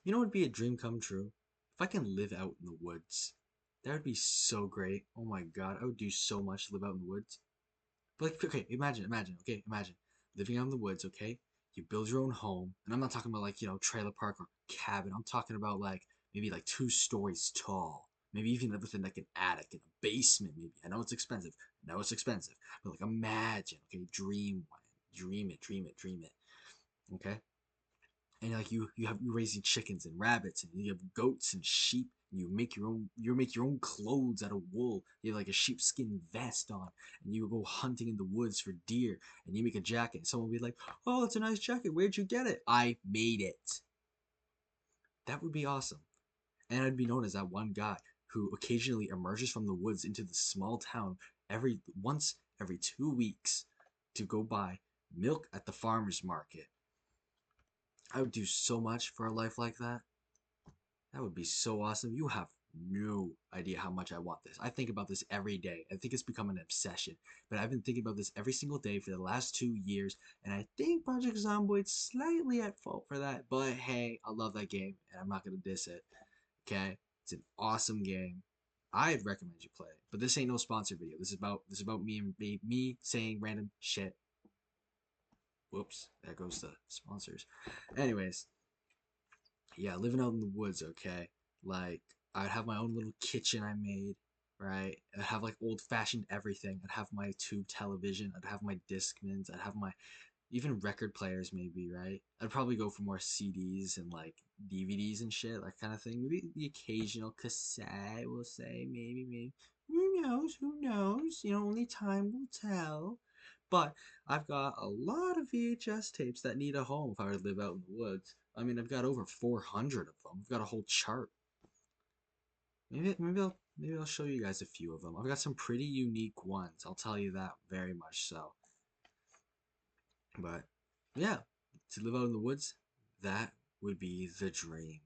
You know what would be a dream come true? If I can live out in the woods. That would be so great. Oh my god, I would do so much to live out in the woods. But like, okay, imagine living out in the woods. Okay, you build your own home, and I'm not talking about like trailer park or cabin. I'm talking about like maybe like 2 stories tall, maybe even within like an attic and a basement. Maybe I know it's expensive. I know it's expensive, but like imagine. Okay, dream it, dream it, dream it. Okay, and like you're raising chickens and rabbits and you have goats and sheep and you make your own clothes out of wool. You have like a sheepskin vest on and you go hunting in the woods for deer and you make a jacket and someone will be like, oh, that's a nice jacket, where'd you get it? I made it. That would be awesome. And I'd be known as that one guy who occasionally emerges from the woods into the small town every 2 weeks to go buy milk at the farmer's market. I would do so much for a life like that. That would be so awesome. You have no idea how much I want this. I think about this every day. I think it's become an obsession. But I've been thinking about this every single day for the last 2 years, and I think Project Zomboid's slightly at fault for that. But hey, I love that game, and I'm not gonna diss it. Okay, it's an awesome game. I'd recommend you play it. But this ain't no sponsored video. This is about me saying random shit. Whoops, there goes the sponsors. Anyways, yeah, living out in the woods, okay? Like, I'd have my own little kitchen I made, right? I'd have like old fashioned everything. I'd have my tube television, I'd have my Discmans, I'd have my even record players, maybe, right? I'd probably go for more CDs and like DVDs and shit, that kind of thing. Maybe the occasional cassette, we'll say, maybe. Who knows? Who knows? Only time will tell. But I've got a lot of VHS tapes that need a home if I were to live out in the woods. I mean, I've got over 400 of them. I've got a whole chart. Maybe I'll show you guys a few of them. I've got some pretty unique ones. I'll tell you that very much so. But yeah, to live out in the woods, that would be the dream.